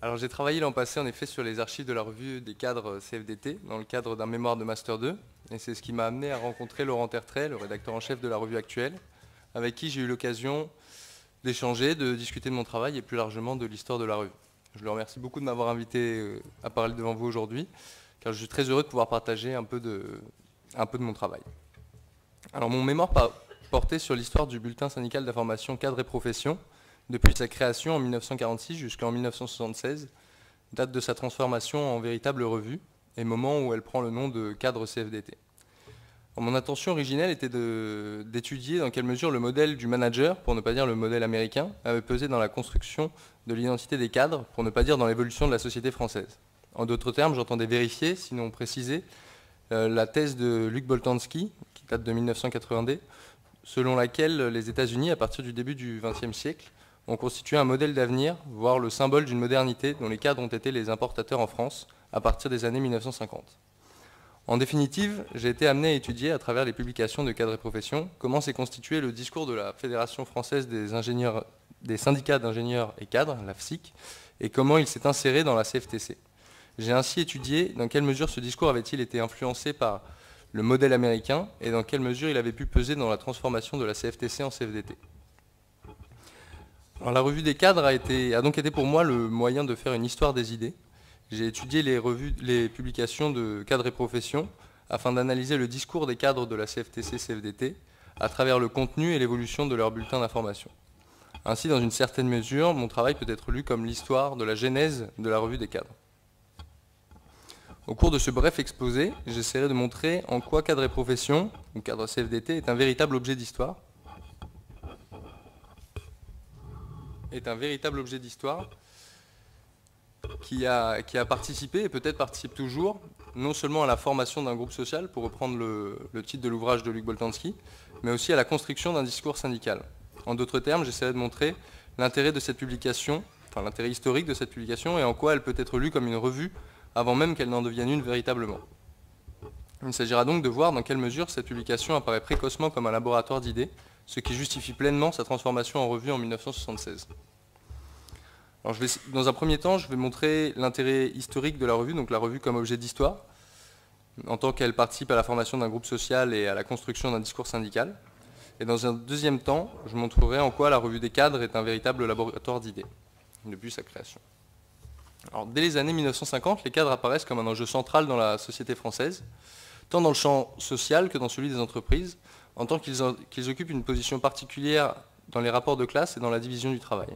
Alors j'ai travaillé l'an passé en effet sur les archives de la revue des cadres CFDT dans le cadre d'un mémoire de Master 2 et c'est ce qui m'a amené à rencontrer Laurent Tertrais, le rédacteur en chef de la revue actuelle, avec qui j'ai eu l'occasion d'échanger, de discuter de mon travail et plus largement de l'histoire de la revue. Je le remercie beaucoup de m'avoir invité à parler devant vous aujourd'hui, car je suis très heureux de pouvoir partager un peu de mon travail. Alors mon mémoire portait sur l'histoire du bulletin syndical d'information cadre et profession, depuis sa création en 1946 jusqu'en 1976, date de sa transformation en véritable revue, et moment où elle prend le nom de cadre CFDT. Alors, mon intention originelle était d'étudier dans quelle mesure le modèle du manager, pour ne pas dire le modèle américain, avait pesé dans la construction de l'identité des cadres, pour ne pas dire dans l'évolution de la société française. En d'autres termes, j'entendais vérifier, sinon préciser, la thèse de Luc Boltanski, qui date de 1982, selon laquelle les États-Unis, à partir du début du XXe siècle, ont constitué un modèle d'avenir, voire le symbole d'une modernité dont les cadres ont été les importateurs en France à partir des années 1950. En définitive, j'ai été amené à étudier, à travers les publications de cadres et professions, comment s'est constitué le discours de la Fédération française des syndicats d'ingénieurs et cadres, la FSIC, et comment il s'est inséré dans la CFTC. J'ai ainsi étudié dans quelle mesure ce discours avait-il été influencé par le modèle américain et dans quelle mesure il avait pu peser dans la transformation de la CFTC en CFDT. Alors, la revue des cadres a donc été pour moi le moyen de faire une histoire des idées. J'ai étudié les publications de cadres et professions afin d'analyser le discours des cadres de la CFTC-CFDT à travers le contenu et l'évolution de leurs bulletins d'information. Ainsi, dans une certaine mesure, mon travail peut être lu comme l'histoire de la genèse de la revue des cadres. Au cours de ce bref exposé, j'essaierai de montrer en quoi cadre et profession, ou cadre CFDT, est un véritable objet d'histoire, qui a participé et peut-être participe toujours, non seulement à la formation d'un groupe social, pour reprendre le titre de l'ouvrage de Luc Boltanski, mais aussi à la construction d'un discours syndical. En d'autres termes, j'essaierai de montrer l'intérêt de cette publication, enfin l'intérêt historique de cette publication et en quoi elle peut être lue comme une revue avant même qu'elle n'en devienne une véritablement. Il s'agira donc de voir dans quelle mesure cette publication apparaît précocement comme un laboratoire d'idées, ce qui justifie pleinement sa transformation en revue en 1976. Alors dans un premier temps, je vais montrer l'intérêt historique de la revue, donc la revue comme objet d'histoire, en tant qu'elle participe à la formation d'un groupe social et à la construction d'un discours syndical. Et dans un deuxième temps, je montrerai en quoi la revue des cadres est un véritable laboratoire d'idées, depuis sa création. Alors, dès les années 1950, les cadres apparaissent comme un enjeu central dans la société française, tant dans le champ social que dans celui des entreprises, en tant qu'ils occupent une position particulière dans les rapports de classe et dans la division du travail.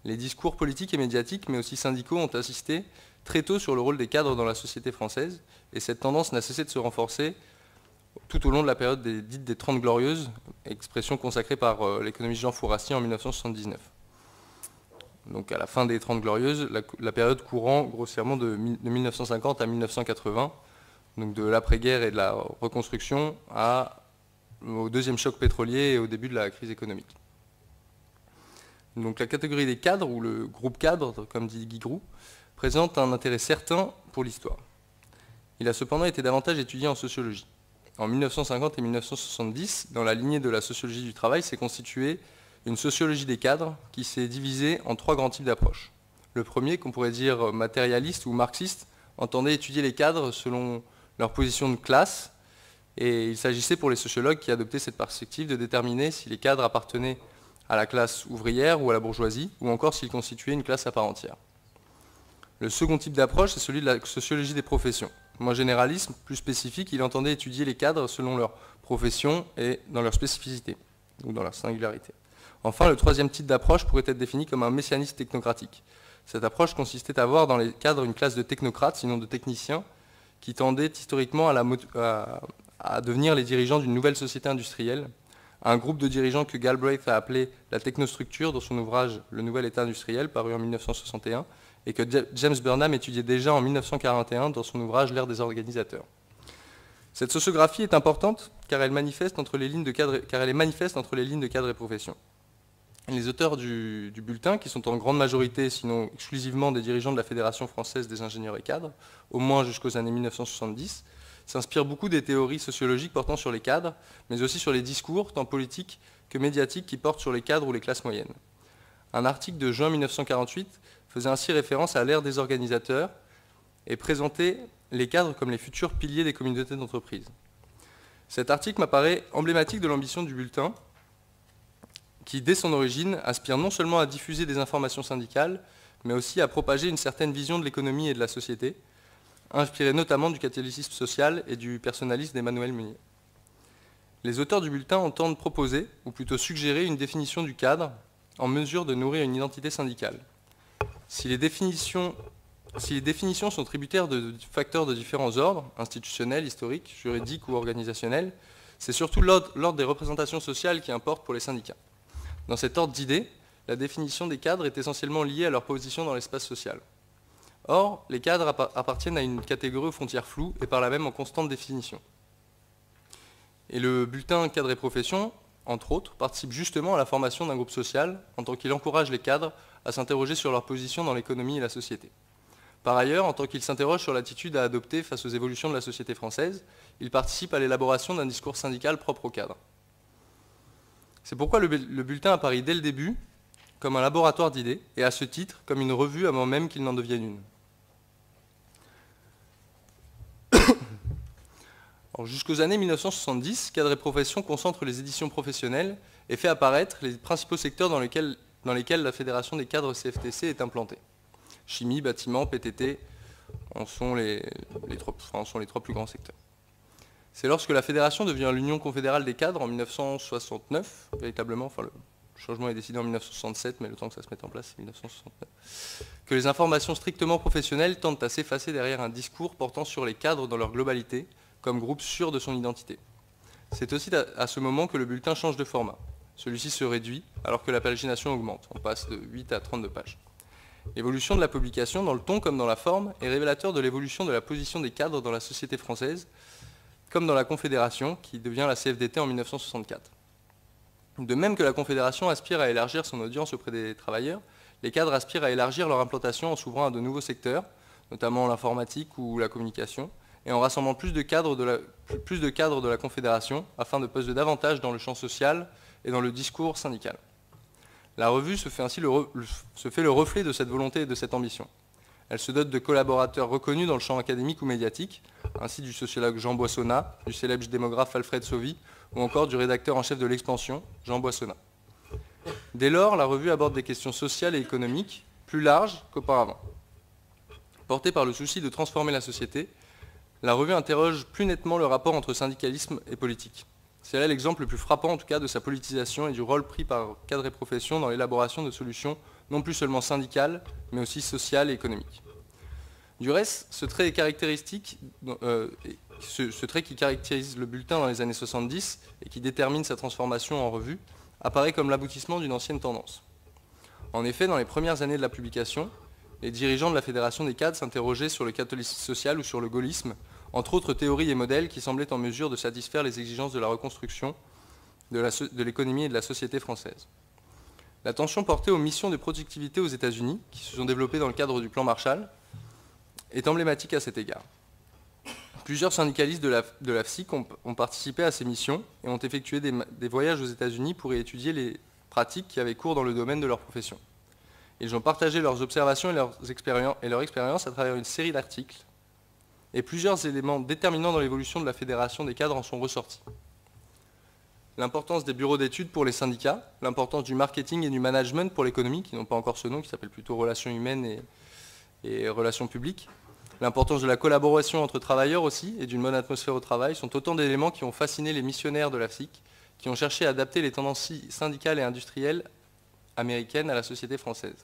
Les discours politiques et médiatiques, mais aussi syndicaux, ont insisté très tôt sur le rôle des cadres dans la société française, et cette tendance n'a cessé de se renforcer tout au long de la période dite des 30 Glorieuses, expression consacrée par l'économiste Jean Fourassier en 1979. Donc à la fin des 30 Glorieuses, la période courant grossièrement de 1950 à 1980, donc de l'après-guerre et de la reconstruction au deuxième choc pétrolier et au début de la crise économique. Donc la catégorie des cadres, ou le groupe cadre, comme dit Guy Groux, présente un intérêt certain pour l'histoire. Il a cependant été davantage étudié en sociologie. En 1950 et 1970, dans la lignée de la sociologie du travail, s'est constituée une sociologie des cadres qui s'est divisée en trois grands types d'approches. Le premier, qu'on pourrait dire matérialiste ou marxiste, entendait étudier les cadres selon leur position de classe, et il s'agissait pour les sociologues qui adoptaient cette perspective de déterminer si les cadres appartenaient à la classe ouvrière ou à la bourgeoisie, ou encore s'ils constituaient une classe à part entière. Le second type d'approche, c'est celui de la sociologie des professions. Moins généraliste, plus spécifique, il entendait étudier les cadres selon leur profession et dans leur spécificité, ou dans leur singularité. Enfin, le troisième type d'approche pourrait être défini comme un messianisme technocratique. Cette approche consistait à voir dans les cadres une classe de technocrates, sinon de techniciens, qui tendaient historiquement à devenir les dirigeants d'une nouvelle société industrielle, un groupe de dirigeants que Galbraith a appelé la technostructure dans son ouvrage Le Nouvel État industriel, paru en 1961, et que James Burnham étudiait déjà en 1941 dans son ouvrage L'ère des organisateurs. Cette sociographie est importante car elle est manifeste entre les lignes de cadre et profession. Les auteurs du bulletin, qui sont en grande majorité, sinon exclusivement des dirigeants de la Fédération française des ingénieurs et cadres, au moins jusqu'aux années 1970, s'inspirent beaucoup des théories sociologiques portant sur les cadres, mais aussi sur les discours, tant politiques que médiatiques, qui portent sur les cadres ou les classes moyennes. Un article de juin 1948 faisait ainsi référence à l'ère des organisateurs et présentait les cadres comme les futurs piliers des communautés d'entreprise. Cet article m'apparaît emblématique de l'ambition du bulletin, qui, dès son origine, aspire non seulement à diffuser des informations syndicales, mais aussi à propager une certaine vision de l'économie et de la société, inspirée notamment du catholicisme social et du personnalisme d'Emmanuel Meunier. Les auteurs du bulletin entendent proposer, ou plutôt suggérer, une définition du cadre en mesure de nourrir une identité syndicale. Si les définitions sont tributaires de facteurs de différents ordres, institutionnels, historiques, juridiques ou organisationnels, c'est surtout l'ordre des représentations sociales qui importe pour les syndicats. Dans cet ordre d'idées, la définition des cadres est essentiellement liée à leur position dans l'espace social. Or, les cadres appartiennent à une catégorie aux frontières floues et par là même en constante définition. Et le bulletin Cadres et Professions, entre autres, participe justement à la formation d'un groupe social en tant qu'il encourage les cadres à s'interroger sur leur position dans l'économie et la société. Par ailleurs, en tant qu'il s'interroge sur l'attitude à adopter face aux évolutions de la société française, il participe à l'élaboration d'un discours syndical propre aux cadres. C'est pourquoi le bulletin apparaît dès le début comme un laboratoire d'idées et à ce titre comme une revue avant même qu'il n'en devienne une. Jusqu'aux années 1970, Cadres et Professions concentre les éditions professionnelles et fait apparaître les principaux secteurs dans lesquels la Fédération des cadres CFTC est implantée. Chimie, bâtiment, PTT en sont les trois plus grands secteurs. C'est lorsque la Fédération devient l'Union confédérale des cadres en 1969, véritablement, enfin le changement est décidé en 1967, mais le temps que ça se mette en place, c'est 1969, que les informations strictement professionnelles tendent à s'effacer derrière un discours portant sur les cadres dans leur globalité, comme groupe sûr de son identité. C'est aussi à ce moment que le bulletin change de format. Celui-ci se réduit, alors que la pagination augmente. On passe de 8 à 32 pages. L'évolution de la publication, dans le ton comme dans la forme, est révélateur de l'évolution de la position des cadres dans la société française, comme dans la Confédération, qui devient la CFDT en 1964. De même que la Confédération aspire à élargir son audience auprès des travailleurs, les cadres aspirent à élargir leur implantation en s'ouvrant à de nouveaux secteurs, notamment l'informatique ou la communication, et en rassemblant plus de cadres de la Confédération, afin de peser davantage dans le champ social et dans le discours syndical. La revue se fait ainsi le reflet de cette volonté et de cette ambition. Elle se dote de collaborateurs reconnus dans le champ académique ou médiatique, ainsi du sociologue Jean Boissonnat, du célèbre démographe Alfred Sauvy, ou encore du rédacteur en chef de l'Expansion, Jean Boissonnat. Dès lors, la revue aborde des questions sociales et économiques plus larges qu'auparavant. Portée par le souci de transformer la société, la revue interroge plus nettement le rapport entre syndicalisme et politique. C'est là l'exemple le plus frappant en tout cas de sa politisation et du rôle pris par Cadres et Professions dans l'élaboration de solutions non plus seulement syndicales, mais aussi sociales et économiques. Du reste, ce trait qui caractérise le bulletin dans les années 70 et qui détermine sa transformation en revue, apparaît comme l'aboutissement d'une ancienne tendance. En effet, dans les premières années de la publication, les dirigeants de la Fédération des cadres s'interrogeaient sur le catholicisme social ou sur le gaullisme, entre autres théories et modèles qui semblaient en mesure de satisfaire les exigences de la reconstruction de l'économie et de la société française. L'attention portée aux missions de productivité aux États-Unis, qui se sont développées dans le cadre du plan Marshall, est emblématique à cet égard. Plusieurs syndicalistes de la FSIC ont participé à ces missions et ont effectué des voyages aux États-Unis pour y étudier les pratiques qui avaient cours dans le domaine de leur profession. Ils ont partagé leurs observations et leur expérience à travers une série d'articles, et plusieurs éléments déterminants dans l'évolution de la Fédération des cadres en sont ressortis. L'importance des bureaux d'études pour les syndicats, l'importance du marketing et du management pour l'économie, qui n'ont pas encore ce nom, qui s'appelle plutôt relations humaines et relations publiques, l'importance de la collaboration entre travailleurs aussi et d'une bonne atmosphère au travail sont autant d'éléments qui ont fasciné les missionnaires de la FSIC, qui ont cherché à adapter les tendances syndicales et industrielles américaines à la société française.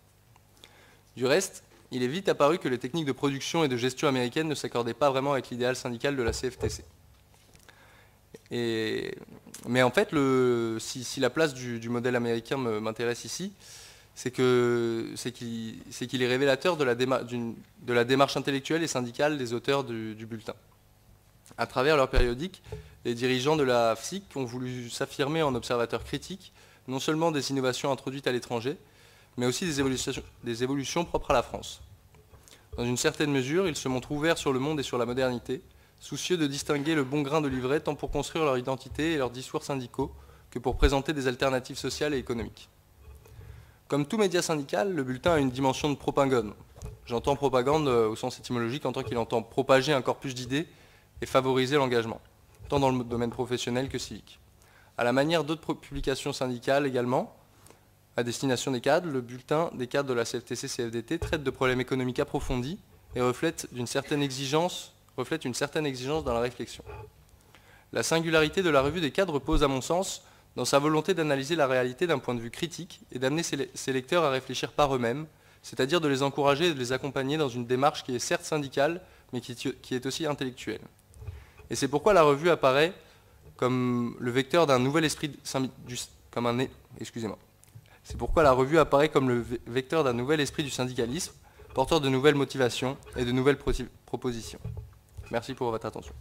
Du reste, il est vite apparu que les techniques de production et de gestion américaines ne s'accordaient pas vraiment avec l'idéal syndical de la CFTC. Mais en fait, si la place du modèle américain m'intéresse ici, c'est qu'il est révélateur de la démarche intellectuelle et syndicale des auteurs du bulletin. À travers leur périodique, les dirigeants de la FSIC ont voulu s'affirmer en observateurs critiques, non seulement des innovations introduites à l'étranger, mais aussi des évolutions propres à la France. Dans une certaine mesure, ils se montrent ouverts sur le monde et sur la modernité, soucieux de distinguer le bon grain de livret tant pour construire leur identité et leurs discours syndicaux que pour présenter des alternatives sociales et économiques. Comme tout média syndical, le bulletin a une dimension de propagande. J'entends propagande au sens étymologique en tant qu'il entend propager un corpus d'idées et favoriser l'engagement, tant dans le domaine professionnel que civique. À la manière d'autres publications syndicales également, à destination des cadres, le bulletin des cadres de la CFTC-CFDT traite de problèmes économiques approfondis et reflète une certaine exigence dans la réflexion. La singularité de la revue des cadres repose, à mon sens, dans sa volonté d'analyser la réalité d'un point de vue critique et d'amener ses lecteurs à réfléchir par eux-mêmes, c'est-à-dire de les encourager et de les accompagner dans une démarche qui est certes syndicale, mais qui est aussi intellectuelle. Et c'est pourquoi la revue apparaît comme le vecteur d'un nouvel esprit du syndicalisme, porteur de nouvelles motivations et de nouvelles propositions. Merci pour votre attention.